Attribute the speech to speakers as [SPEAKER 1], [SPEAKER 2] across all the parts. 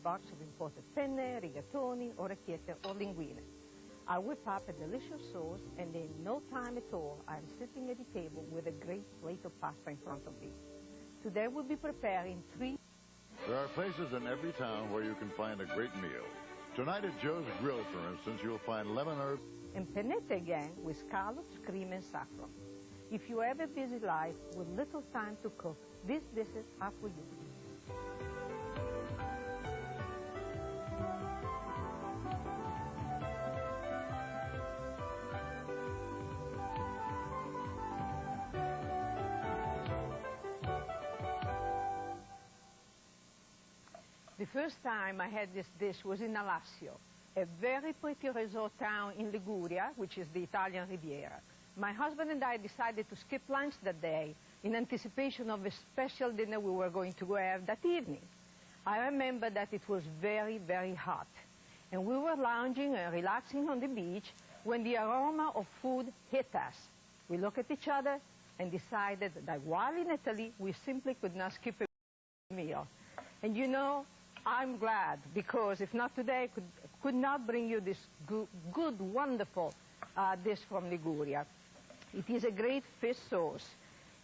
[SPEAKER 1] box of imported penne, rigatoni, orecchiette, or linguine. I whip up a delicious sauce, and in no time at all, I'm sitting at the table with a great plate of pasta in front of me. Today we'll be preparing 3...
[SPEAKER 2] There are places in every town where you can find a great meal. Tonight at Joe's Grill, for instance, you'll find lemon herb
[SPEAKER 1] and pennette again with scallops, cream, and saffron. If you have a busy life with little time to cook, these dishes are for you. The first time I had this dish was in Alassio, a very pretty resort town in Liguria, which is the Italian Riviera. My husband and I decided to skip lunch that day in anticipation of a special dinner we were going to have that evening. I remember that it was very, very hot, and we were lounging and relaxing on the beach when the aroma of food hit us. We looked at each other and decided that while in Italy, we simply could not skip a meal. And you know, I'm glad, because if not today, I could not bring you this good, wonderful dish from Liguria. It is a great fish sauce,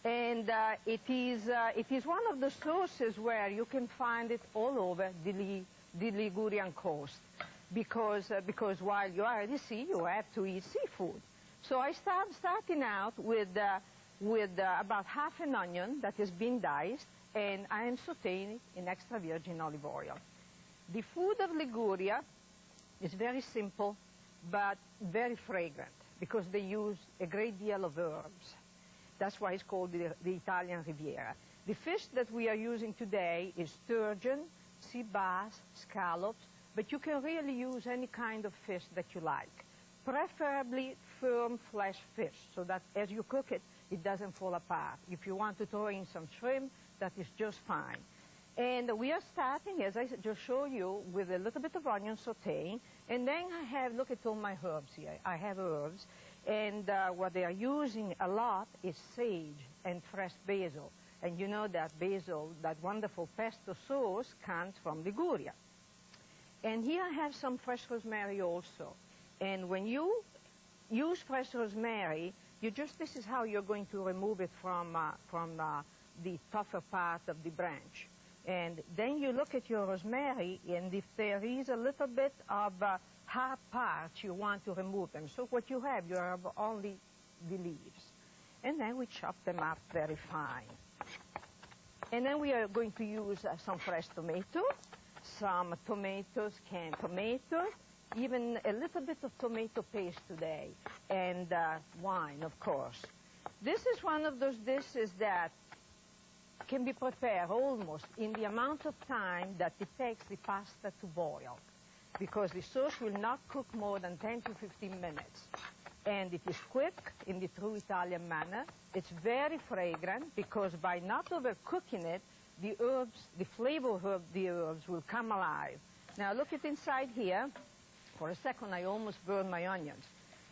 [SPEAKER 1] and it is one of the sauces where you can find it all over the Ligurian coast, because while you are at the sea, you have to eat seafood. So I starting out with about half an onion that has been diced, and I am sautéing it in extra virgin olive oil. The food of Liguria is very simple, but very fragrant, because they use a great deal of herbs. That's why it's called the Italian Riviera. The fish that we are using today is sturgeon, sea bass, scallops, but you can really use any kind of fish that you like. Preferably firm flesh fish, so that as you cook it, it doesn't fall apart. If you want to throw in some shrimp, that is just fine. And we are starting, as I just showed you, with a little bit of onion sautéing, and then I have, look at all my herbs here. I have herbs, and what they are using a lot is sage and fresh basil. And you know that basil, that wonderful pesto sauce, comes from Liguria. And here I have some fresh rosemary also. And when you use fresh rosemary, this is how you're going to remove it from the tougher part of the branch. And then you look at your rosemary, and if there is a little bit of hard parts, you want to remove them. So what you have only the leaves. And then we chop them up very fine. And then we are going to use some fresh tomato, some tomatoes, canned tomatoes, even a little bit of tomato paste today, and wine, of course. This is one of those dishes that can be prepared almost in the amount of time that it takes the pasta to boil, because the sauce will not cook more than 10 to 15 minutes. And it is quick in the true Italian manner. It's very fragrant, because by not overcooking it, the herbs, the flavor of the herbs will come alive. Now look at inside here. For a second, I almost burned my onions.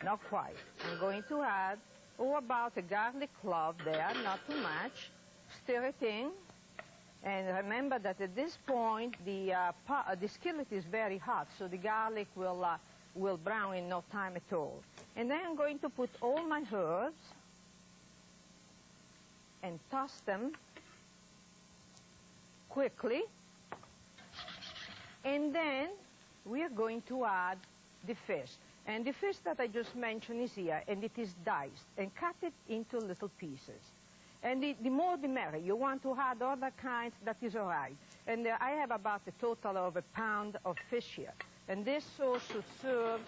[SPEAKER 1] Not quite. I'm going to add, about a garlic clove there, not too much. Stir it in. And remember that at this point, the skillet is very hot, so the garlic will brown in no time at all. And then I'm going to put all my herbs and toss them quickly. And then we are going to add the fish. And the fish that I just mentioned is here, and it is diced, and cut it into little pieces. And the more the merrier. You want to add other kinds, that is all right. And I have about a total of 1 pound of fish here. And this sauce should serve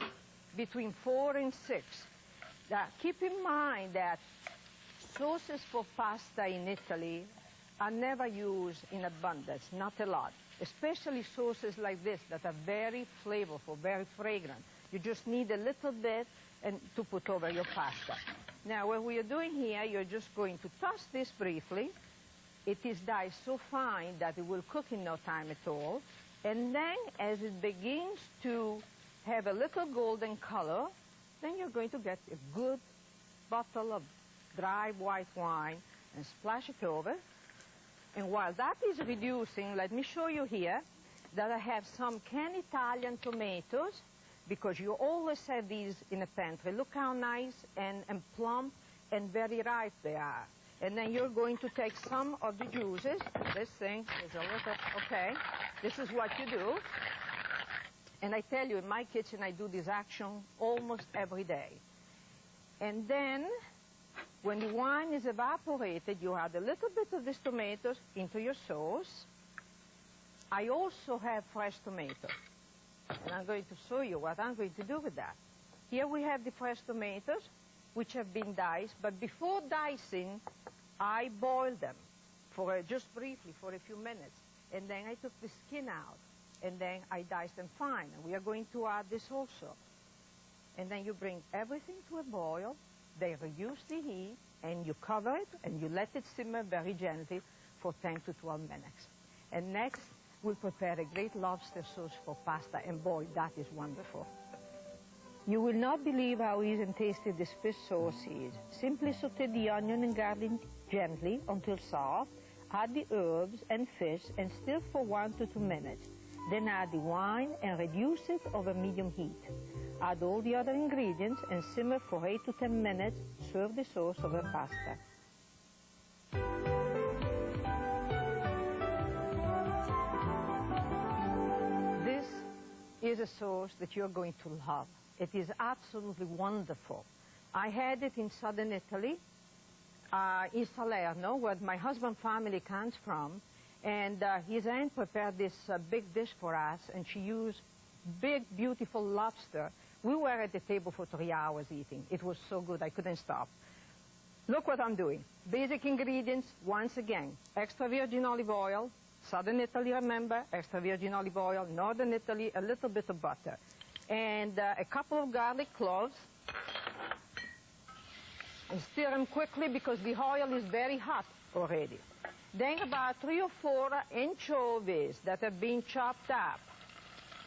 [SPEAKER 1] between 4 and 6. Now, keep in mind that sauces for pasta in Italy are never used in abundance, not a lot. Especially sauces like this that are very flavorful, very fragrant. You just need a little bit to put over your pasta. Now, what we are doing here, you're just going to toss this briefly. It is diced so fine that it will cook in no time at all. And then, as it begins to have a little golden color, then you're going to get a good bottle of dry white wine and splash it over. And while that is reducing, let me show you here that I have some canned Italian tomatoes, because you always have these in the pantry. Look how nice and plump and very ripe they are. And then you're going to take some of the juices. This thing is a little, okay. This is what you do. And I tell you, in my kitchen, I do this action almost every day. And then, when the wine is evaporated, you add a little bit of these tomatoes into your sauce. I also have fresh tomatoes. And I'm going to show you what I'm going to do with that. Here we have the fresh tomatoes, which have been diced. But before dicing, I boiled them for just briefly, for a few minutes. And then I took the skin out. And then I diced them fine. And we are going to add this also. And then you bring everything to a boil. They reduce the heat. And you cover it. And you let it simmer very gently for 10 to 12 minutes. And next, we'll prepare a great lobster sauce for pasta. And boy, that is wonderful. You will not believe how easy and tasty this fish sauce is. Simply saute the onion and garlic gently until soft. Add the herbs and fish and stir for 1 to 2 minutes. Then add the wine and reduce it over medium heat. Add all the other ingredients and simmer for 8 to 10 minutes. Serve the sauce over pasta. This is a sauce that you're going to love. It is absolutely wonderful. I had it in southern Italy, in Salerno, where my husband's family comes from, and his aunt prepared this big dish for us, and she used big, beautiful lobster. We were at the table for 3 hours eating. It was so good, I couldn't stop. Look what I'm doing. Basic ingredients, once again, extra virgin olive oil, southern Italy, remember, extra virgin olive oil, northern Italy, a little bit of butter, and a couple of garlic cloves. And stir them quickly because the oil is very hot already. Then about 3 or 4 anchovies that have been chopped up.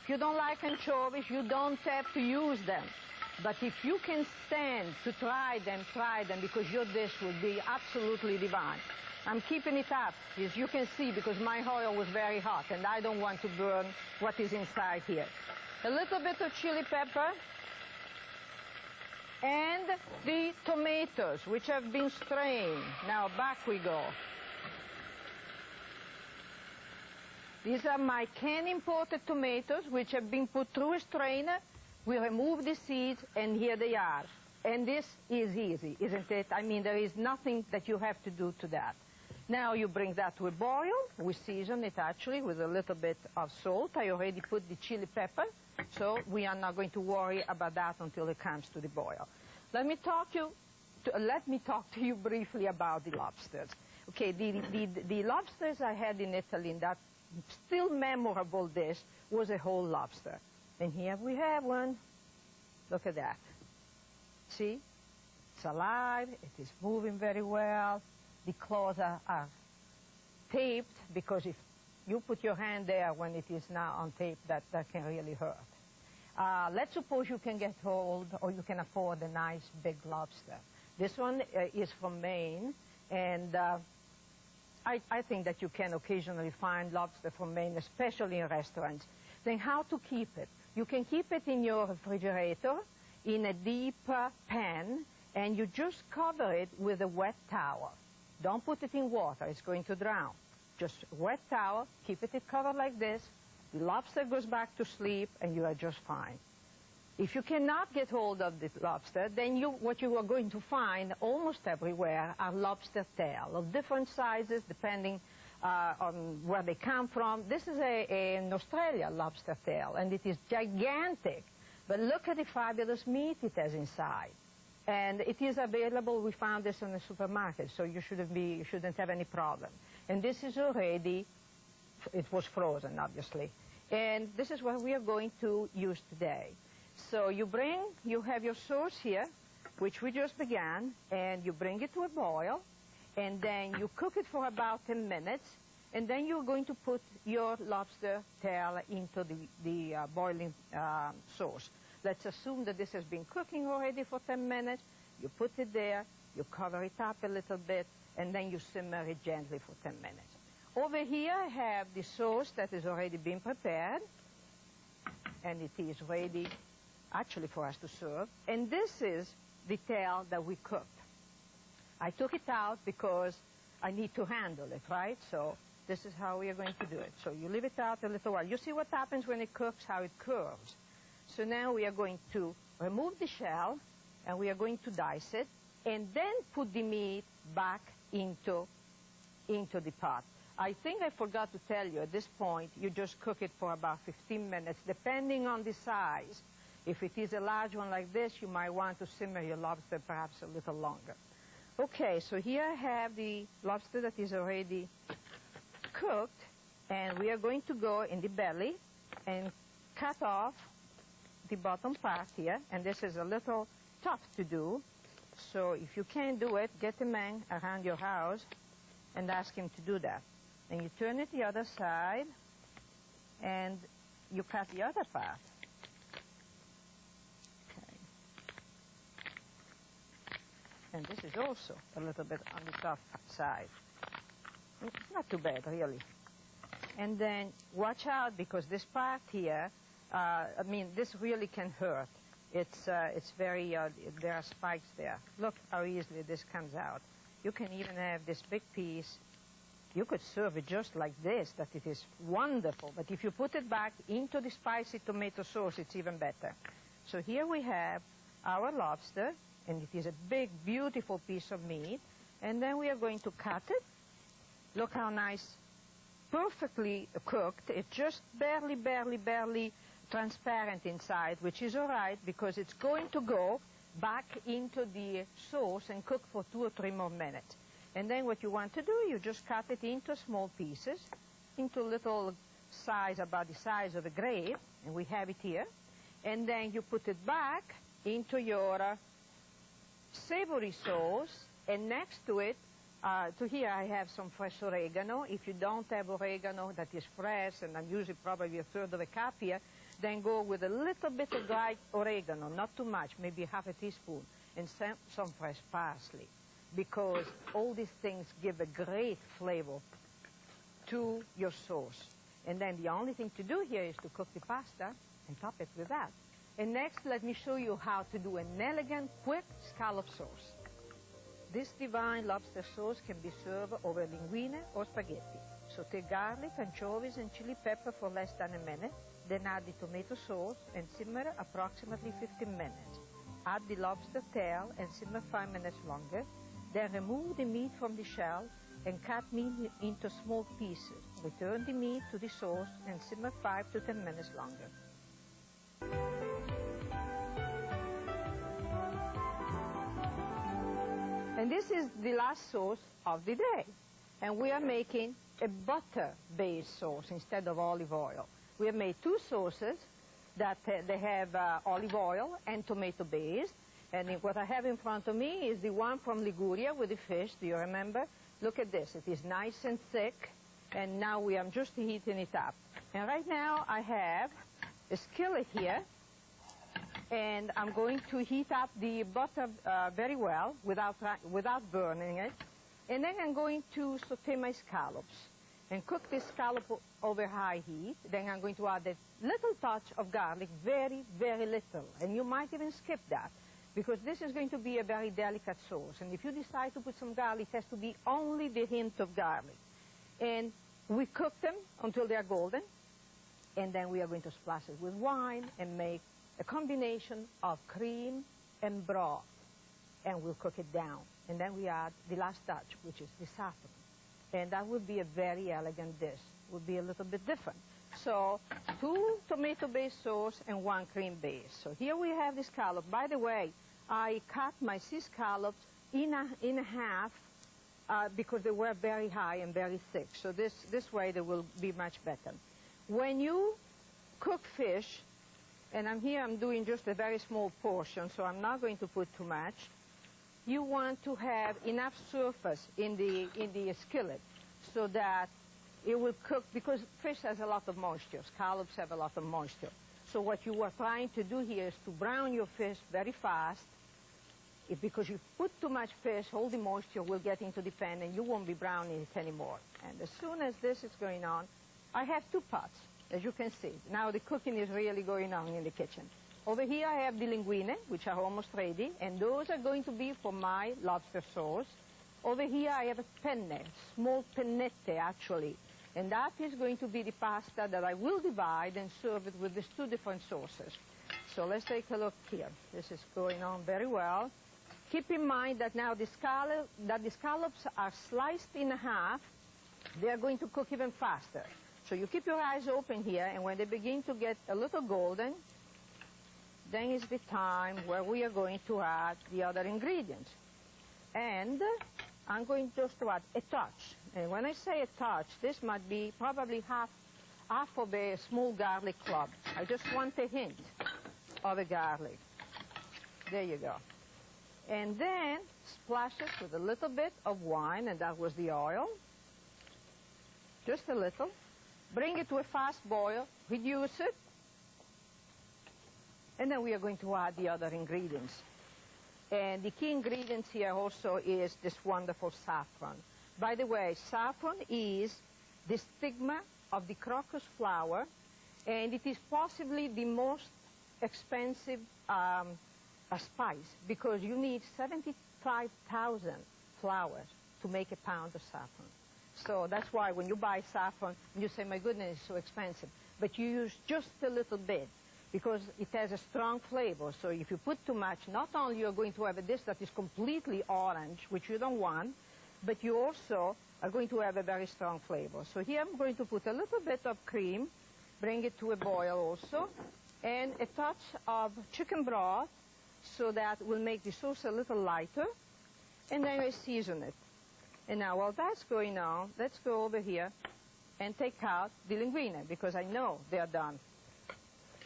[SPEAKER 1] If you don't like anchovies, you don't have to use them. But if you can stand to try them, because your dish will be absolutely divine. I'm keeping it up, as you can see, because my oil was very hot, and I don't want to burn what is inside here. A little bit of chili pepper, and the tomatoes, which have been strained. Now back we go. These are my canned imported tomatoes, which have been put through a strainer. We remove the seeds, and here they are. And this is easy, isn't it? I mean, there is nothing that you have to do to that. Now you bring that to a boil. We season it actually with a little bit of salt. I already put the chili pepper, so we are not going to worry about that until it comes to the boil. Let me talk to you briefly about the lobsters. Okay, the lobsters I had in Italy in that still memorable dish was a whole lobster. And here we have one. Look at that. See? It's alive. It is moving very well. The claws are taped, because if you put your hand there when it is now on tape, that can really hurt. Let's suppose you can get hold or you can afford a nice big lobster. This one is from Maine, and I think that you can occasionally find lobster from Maine, especially in restaurants. Then how to keep it? You can keep it in your refrigerator in a deep pan, and you just cover it with a wet towel. Don't put it in water, it's going to drown. Just wet towel, keep it covered like this. The lobster goes back to sleep, and you are just fine. If you cannot get hold of the lobster, then what you are going to find almost everywhere are lobster tail of different sizes, depending on where they come from. This is an Australian lobster tail, and it is gigantic. But look at the fabulous meat it has inside. And it is available. We found this in the supermarket, so you shouldn't have any problem. And this is already, it was frozen, obviously. And this is what we are going to use today. So you have your sauce here, which we just began, and you bring it to a boil, and then you cook it for about 10 minutes, and then you're going to put your lobster tail into the boiling sauce. Let's assume that this has been cooking already for 10 minutes. You put it there, you cover it up a little bit, and then you simmer it gently for 10 minutes. Over here I have the sauce that has already been prepared, and it is ready actually for us to serve. And this is the tail that we cooked. I took it out because I need to handle it, right? So this is how we are going to do it. So you leave it out a little while. You see what happens when it cooks, how it curves. So now we are going to remove the shell, and we are going to dice it, and then put the meat back into the pot. I think I forgot to tell you, at this point, you just cook it for about 15 minutes, depending on the size. If it is a large one like this, you might want to simmer your lobster perhaps a little longer. Okay, so here I have the lobster that is already cooked, and we are going to go in the belly and cut off the bottom part here, and this is a little tough to do, so if you can't do it, get a man around your house and ask him to do that. And you turn it the other side, and you cut the other part. Okay. And this is also a little bit on the soft side. It's not too bad, really. And then watch out, because this part here, I mean, this really can hurt. It's very, there are spikes there. Look how easily this comes out. You can even have this big piece. You could serve it just like this, that it is wonderful. But if you put it back into the spicy tomato sauce, it's even better. So here we have our lobster, and it is a big, beautiful piece of meat. And then we are going to cut it. Look how nice, perfectly cooked. It's just barely, barely, barely transparent inside, which is all right, because it's going to go back into the sauce and cook for 2 or 3 more minutes. And then what you want to do, you just cut it into small pieces, into little size, about the size of a grape, and we have it here. And then you put it back into your savory sauce, and next to it, to here I have some fresh oregano. If you don't have oregano that is fresh, and I'm using probably 1/3 of a cup here, then go with a little bit of dried oregano, not too much, maybe half a teaspoon, and some fresh parsley, because all these things give a great flavor to your sauce. And then the only thing to do here is to cook the pasta and top it with that. And next, let me show you how to do an elegant, quick scallop sauce. This divine lobster sauce can be served over linguine or spaghetti. Saute garlic, anchovies, and chili pepper for less than a minute, then add the tomato sauce and simmer approximately 15 minutes. Add the lobster tail and simmer 5 minutes longer. Then remove the meat from the shell and cut meat into small pieces. Return the meat to the sauce and simmer 5 to 10 minutes longer. And this is the last sauce of the day. And we are making a butter-based sauce instead of olive oil. We have made 2 sauces that they have olive oil and tomato-based. And what I have in front of me is the one from Liguria with the fish. Do you remember? Look at this. It is nice and thick. And now we are just heating it up. And right now I have a skillet here. And I'm going to heat up the butter very well without burning it. And then I'm going to saute my scallops and cook this scallop over high heat. Then I'm going to add a little touch of garlic, very, very little. And you might even skip that, because this is going to be a very delicate sauce. And if you decide to put some garlic, it has to be only the hint of garlic. And we cook them until they are golden. And then we are going to splash it with wine and make a combination of cream and broth. And we'll cook it down. And then we add the last touch, which is the saffron. And that would be a very elegant dish. It would be a little bit different. So 2 tomato-based sauce and 1 cream-based. So here we have the scallop. By the way, I cut my sea scallops in half because they were very high and very thick. So this way they will be much better. When you cook fish, and I'm doing just a very small portion, so I'm not going to put too much. You want to have enough surface in the skillet so that it will cook, because fish has a lot of moisture. Scallops have a lot of moisture. So what you are trying to do here is to brown your fish very fast because you put too much fish, all the moisture will get into the pan and you won't be browning it anymore. And as soon as this is going on, I have two pots, as you can see. Now the cooking is really going on in the kitchen. Over here I have the linguine, which are almost ready, and those are going to be for my lobster sauce. Over here I have a penne, small pennette actually, and that is going to be the pasta that I will divide and serve it with these two different sauces. So let's take a look here. This is going on very well. Keep in mind that now the scallops are sliced in half. They are going to cook even faster. So you keep your eyes open here, and when they begin to get a little golden, then is the time where we are going to add the other ingredients. And I'm going just to add a touch. And when I say a touch, this might be probably half of a small garlic clove. I just want a hint of a garlic. There you go. And then splash it with a little bit of wine, and that was the oil. Just a little. Bring it to a fast boil, reduce it, and then we are going to add the other ingredients. And the key ingredients here also is this wonderful saffron. By the way, saffron is the stigma of the crocus flower, and it is possibly the most expensive spice, because you need 75,000 flowers to make a pound of saffron. So that's why when you buy saffron, you say, my goodness, it's so expensive. But you use just a little bit, because it has a strong flavor. So if you put too much, not only you're going to have a dish that is completely orange, which you don't want, but you also are going to have a very strong flavor. So here I'm going to put a little bit of cream, bring it to a boil also, and a touch of chicken broth, so that will make the sauce a little lighter, and then I season it. And now while that's going on, let's go over here and take out the linguine, because I know they are done.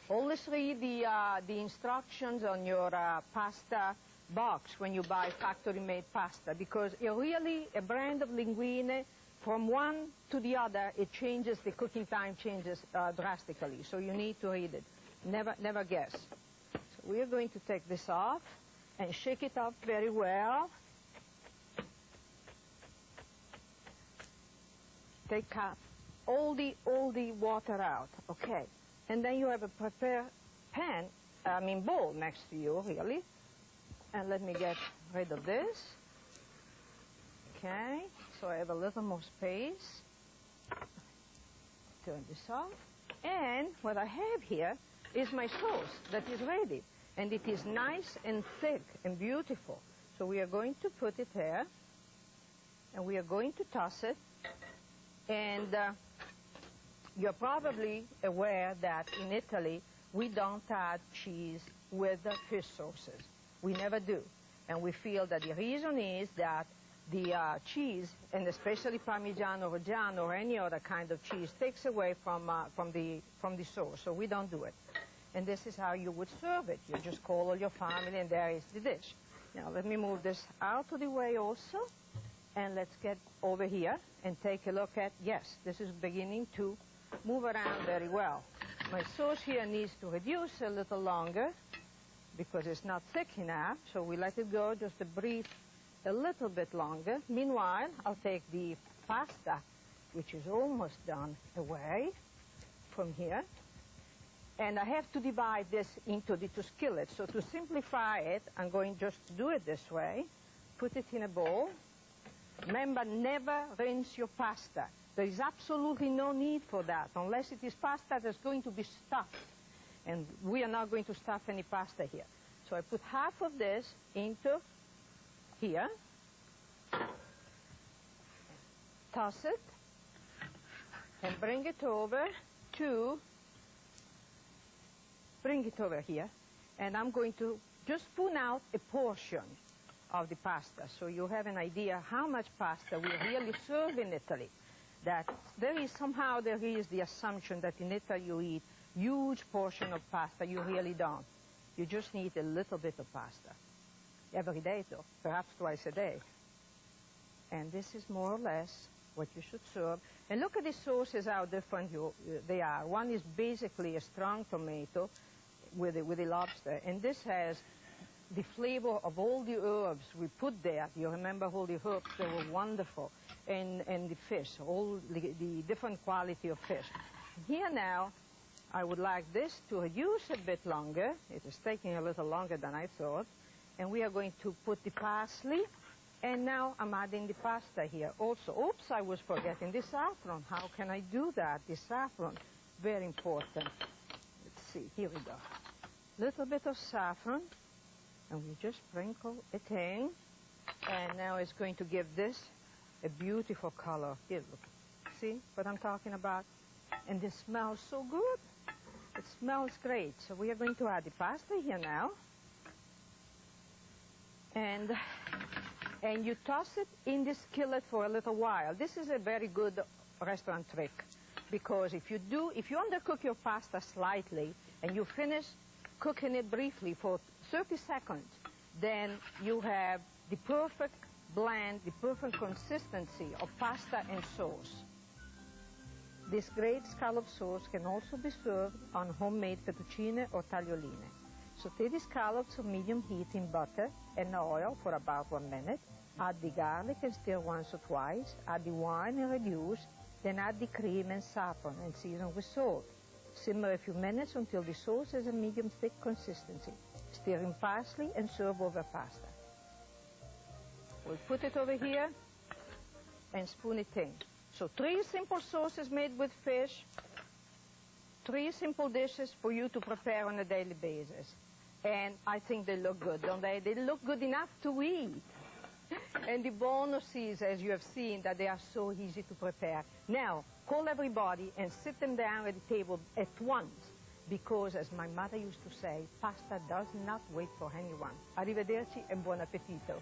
[SPEAKER 1] Always read the instructions on your pasta box when you buy factory-made pasta, because a brand of linguine, from one to the other, it changes, the cooking time changes drastically. So you need to read it. Never guess. So we are going to take this off and shake it up very well. Take out all the water out, okay? And then you have a prepared bowl next to you, really. And let me get rid of this. Okay, so I have a little more space. Turn this off. And what I have here is my sauce that is ready. And it is nice and thick and beautiful. So we are going to put it there. And we are going to toss it. And you're probably aware that in Italy, we don't add cheese with the fish sauces. We never do. And we feel that the reason is that the cheese, and especially Parmigiano Reggiano or any other kind of cheese, takes away from the sauce. So we don't do it. And this is how you would serve it. You just call all your family, and there is the dish. Now let me move this out of the way also. And let's get over here and take a look at, yes, this is beginning to move around very well. My sauce here needs to reduce a little longer because it's not thick enough, so we let it go just a little bit longer. Meanwhile, I'll take the pasta, which is almost done, away from here. And I have to divide this into the two skillets. So to simplify it, I'm going just to do it this way. Put it in a bowl. Remember, never rinse your pasta. There is absolutely no need for that, unless it is pasta that's going to be stuffed. And we are not going to stuff any pasta here. So I put half of this into here. Toss it. And bring it over here. And I'm going to just spoon out a portion of the pasta, so you have an idea how much pasta we really serve in Italy. That there is the assumption that in Italy you eat huge portion of pasta. You really don't. You just need a little bit of pasta. Every day though, perhaps twice a day. And this is more or less what you should serve. And look at the sauces, how different they are. One is basically a strong tomato with the lobster, and this has the flavor of all the herbs we put there. You remember all the herbs, they were wonderful. And the fish, all the different quality of fish. Here now, I would like this to reduce a bit longer. It is taking a little longer than I thought. And we are going to put the parsley. And now I'm adding the pasta here. Also, oops, I was forgetting the saffron. How can I do that? The saffron, very important. Let's see, here we go. Little bit of saffron. And we just sprinkle it in. And now it's going to give this a beautiful color. Here, look. See what I'm talking about? And this smells so good. It smells great. So we are going to add the pasta here now. And you toss it in the skillet for a little while. This is a very good restaurant trick. Because if you undercook your pasta slightly and you finish cooking it briefly for 30 seconds, then you have the perfect blend, the perfect consistency of pasta and sauce. This great scallop sauce can also be served on homemade fettuccine or taglioline. Saute the scallops on medium heat in butter and oil for about 1 minute. Add the garlic and stir once or twice. Add the wine and reduce. Then add the cream and saffron and season with salt. Simmer a few minutes until the sauce has a medium thick consistency. Stir in parsley and serve over pasta. We'll put it over here and spoon it in. So 3 simple sauces made with fish, 3 simple dishes for you to prepare on a daily basis. And I think they look good, don't they? They look good enough to eat. And the bonus is, as you have seen, that they are so easy to prepare. Now, call everybody and sit them down at the table at once. Because, as my mother used to say, pasta does not wait for anyone. Arrivederci e buon appetito.